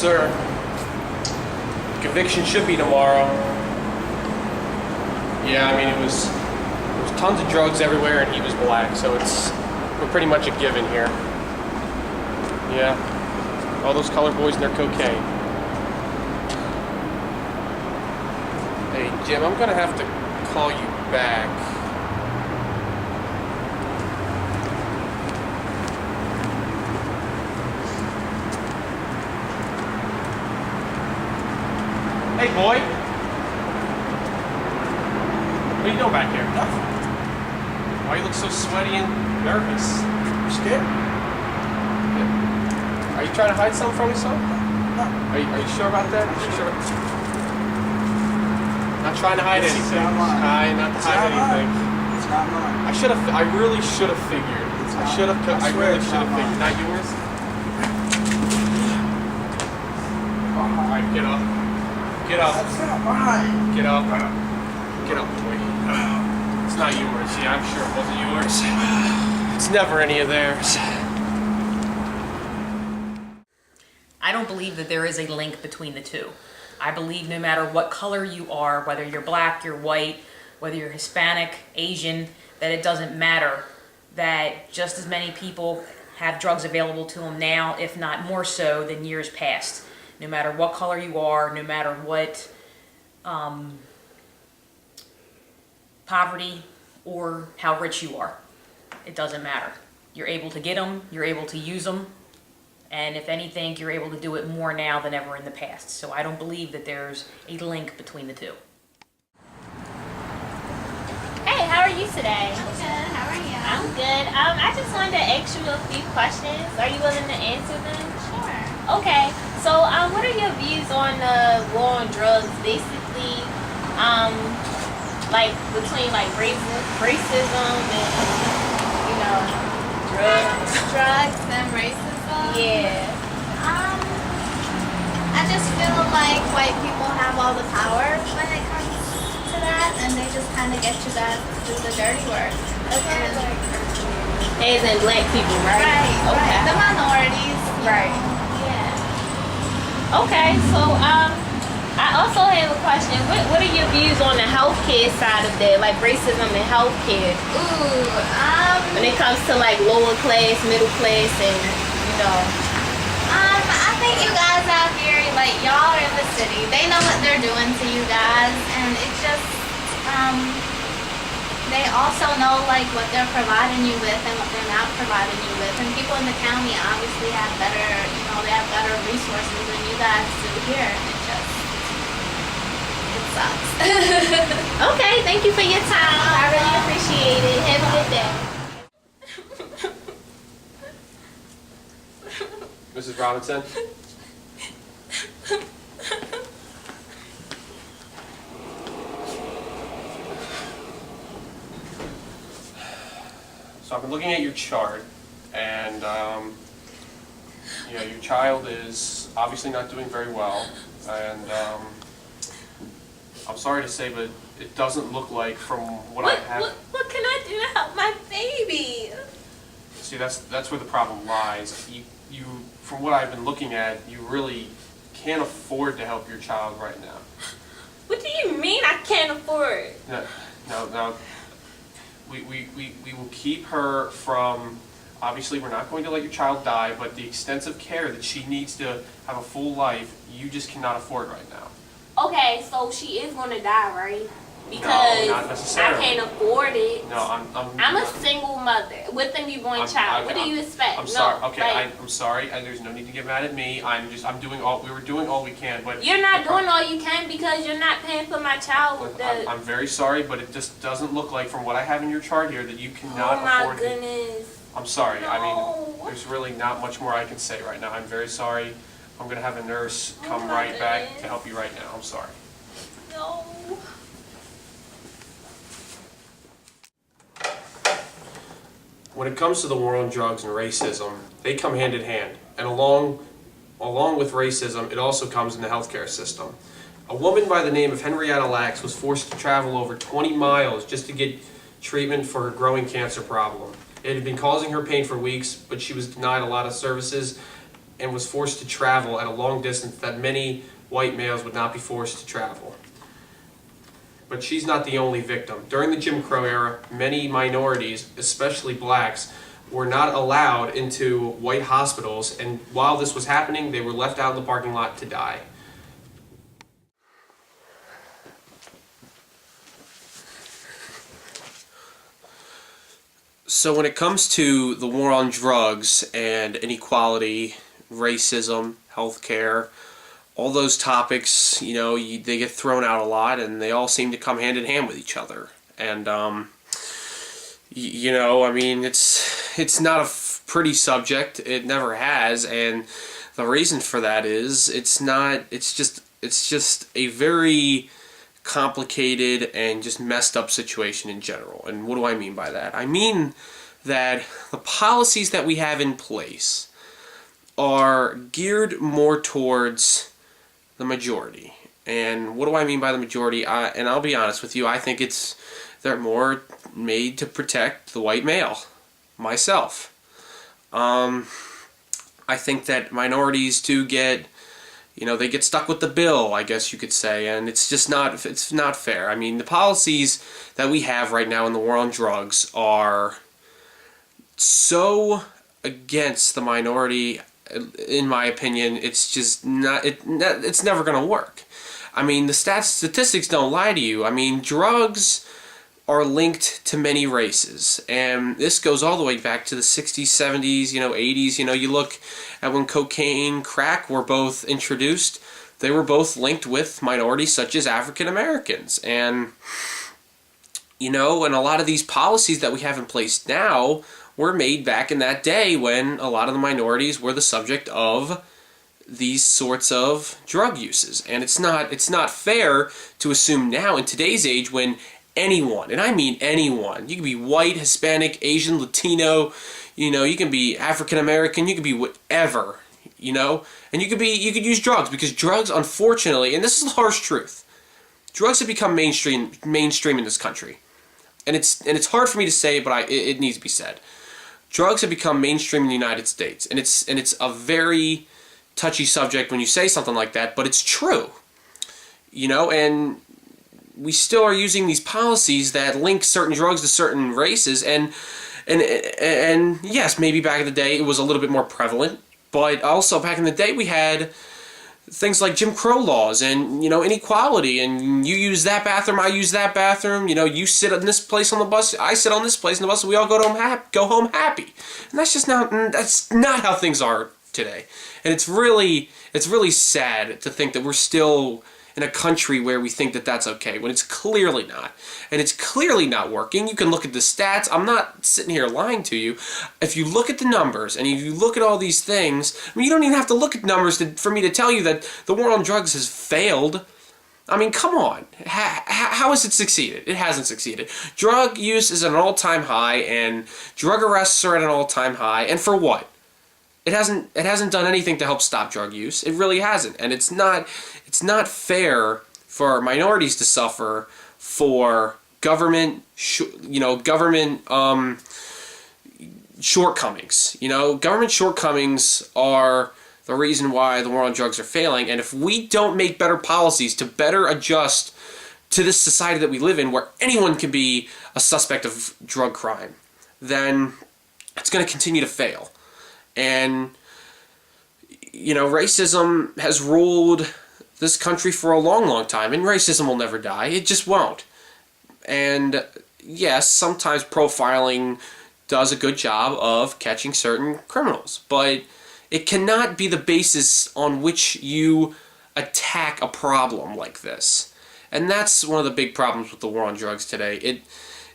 sir. Conviction should be tomorrow. Yeah, I mean, there was tons of drugs everywhere and he was black, so we're pretty much a given here. Yeah, all those colored boys and their cocaine. Hey, Jim, I'm gonna have to call you back. Hey, boy. What are you doing back here? Nothing. Why you look so sweaty and nervous? You scared? Yeah. Are you trying to hide something from me, son? No. Are you sure about that? Are you sure? Not trying to hide anything. Not mine. Not to hide anything. It's not mine. I really should have figured. I really should have figured. Not yours? Alright, get up. Get up. That's not mine. Get up. Get up, boy. It's not yours. Yeah, I'm sure it wasn't yours. It's never any of theirs. I don't believe that there is a link between the two. I believe no matter what color you are, whether you're black, you're white, whether you're Hispanic, Asian, that it doesn't matter, that just as many people have drugs available to them now, if not more so than years past. No matter what color you are, no matter what poverty or how rich you are, it doesn't matter. You're able to get them, you're able to use them, and if anything, you're able to do it more now than ever in the past. So I don't believe that there's a link between the two. Hey, how are you today? I'm good. How are you? I'm good. I just wanted to ask you a few questions. Are you willing to answer them? Sure. Okay. So, what are your views on the war on drugs? Basically, like between like racism and drugs. Drugs and racism. Yeah. I just feel like white people have all the power when it comes to that, and they just kind of get you guys to do the dirty work. Okay. As in black people, right? Right. Okay. Right. The minorities. Right. Yeah. Okay, so I also have a question. What are your views on the healthcare side of that, like racism and healthcare? Ooh. When it comes to like lower class, middle class, and I think you guys out here, like y'all are in the city. They know what they're doing to you guys, and it's just they also know like what they're providing you with and what they're not providing you with. And people in the county obviously have better, they have better resources than you guys do here. And it sucks. Okay, thank you for your time. I really appreciate it. Have a good day. Mrs. Robinson? So I've been looking at your chart, and your child is obviously not doing very well, and I'm sorry to say, but it doesn't look like from what I have. What can I do to help my baby? See, that's where the problem lies. You, from what I've been looking at, you really can't afford to help your child right now. What do you mean I can't afford? No. We will keep her from, obviously we're not going to let your child die, but the extensive care that she needs to have a full life, you just cannot afford right now. Okay, so she is going to die, right? Because no, not necessarily. I can't afford it. No, I'm a single mother with a newborn child. What do you expect? I'm sorry. Okay, I'm sorry. There's no need to get mad at me. We were doing all we can, but you're not doing all you can because you're not paying for my child with the. I'm very sorry, but it just doesn't look like, from what I have in your chart here, that you cannot afford it. Oh my goodness. I'm sorry. No. I mean, there's really not much more I can say right now. I'm very sorry. I'm gonna have a nurse come right back to help you right now. I'm sorry. No. When it comes to the war on drugs and racism, they come hand in hand. And along with racism, it also comes in the healthcare system. A woman by the name of Henrietta Lacks was forced to travel over 20 miles just to get treatment for her growing cancer problem. It had been causing her pain for weeks, but she was denied a lot of services and was forced to travel at a long distance that many white males would not be forced to travel. But she's not the only victim. During the Jim Crow era, many minorities, especially blacks, were not allowed into white hospitals, and while this was happening, they were left out in the parking lot to die. So when it comes to the war on drugs and inequality, racism, healthcare, all those topics, you know, they get thrown out a lot, and they all seem to come hand in hand with each other. And you know, I mean, it's not a pretty subject. It never has, and the reason for that is it's just a very complicated and just messed up situation in general. And what do I mean by that? I mean that the policies that we have in place are geared more towards the majority. And what do I mean by the majority? And I'll be honest with you, I think they're more made to protect the white male, myself. I think that minorities do get, you know, they get stuck with the bill, I guess you could say, and it's not fair. I mean, the policies that we have right now in the war on drugs are so against the minority, in my opinion. It's just not, it's never going to work. I mean, the statistics don't lie to you. I mean, drugs are linked to many races, and this goes all the way back to the 60s, 70s, 80s. You look at when cocaine, crack were both introduced, they were both linked with minorities such as African Americans. And and a lot of these policies that we have in place now were made back in that day when a lot of the minorities were the subject of these sorts of drug uses. And it's not fair to assume now in today's age, when anyone, and I mean anyone, you can be white, Hispanic, Asian, Latino, you can be African American, you can be whatever, and you could use drugs, because drugs, unfortunately, and this is the harsh truth, drugs have become mainstream in this country, and it's hard for me to say, but it needs to be said. Drugs have become mainstream in the United States, and it's a very touchy subject when you say something like that, but it's true, and we still are using these policies that link certain drugs to certain races, and yes, maybe back in the day it was a little bit more prevalent, but also back in the day we had things like Jim Crow laws and inequality, and you use that bathroom, I use that bathroom, you sit on this place on the bus, I sit on this place on the bus, and we all go home happy. And that's not how things are today. And it's really sad to think that we're still in a country where we think that that's okay, when it's clearly not. And it's clearly not working. You can look at the stats. I'm not sitting here lying to you. If you look at the numbers, and if you look at all these things, I mean, you don't even have to look at numbers for me to tell you that the war on drugs has failed. I mean, come on. How has it succeeded? It hasn't succeeded. Drug use is at an all-time high, and drug arrests are at an all-time high. And for what? It hasn't done anything to help stop drug use. It really hasn't. And it's not fair for minorities to suffer for government shortcomings. Government shortcomings are the reason why the war on drugs are failing. And if we don't make better policies to better adjust to this society that we live in, where anyone can be a suspect of drug crime, then it's going to continue to fail. And racism has ruled this country for a long, long time, and racism will never die. It just won't. And yes, sometimes profiling does a good job of catching certain criminals, but it cannot be the basis on which you attack a problem like this. And that's one of the big problems with the war on drugs today.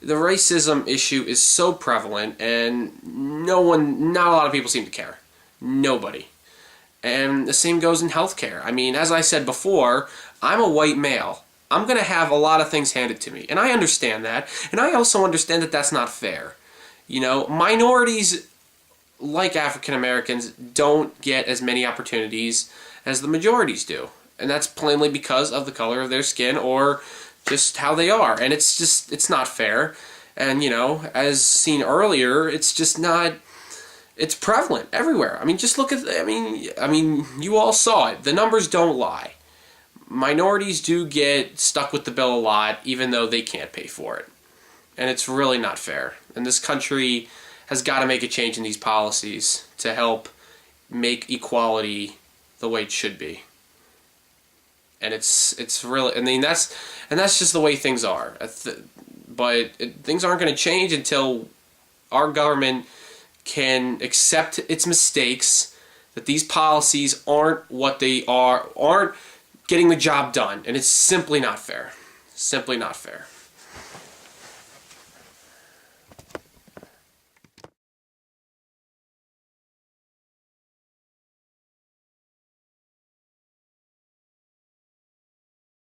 The racism issue is so prevalent, and not a lot of people seem to care. Nobody. And the same goes in healthcare. I mean, as I said before, I'm a white male. I'm going to have a lot of things handed to me, and I understand that. And I also understand that that's not fair. Minorities like African Americans don't get as many opportunities as the majorities do. And that's plainly because of the color of their skin or just how they are. And it's not fair. And, as seen earlier, it's It's prevalent everywhere. I mean, just look at, I mean, you all saw it. The numbers don't lie. Minorities do get stuck with the bill a lot, even though they can't pay for it. And it's really not fair. And this country has got to make a change in these policies to help make equality the way it should be. And it's really, I mean, that's just the way things are. But things aren't going to change until our government can accept its mistakes, that these policies aren't what they are, aren't getting the job done. And it's simply not fair. Simply not fair.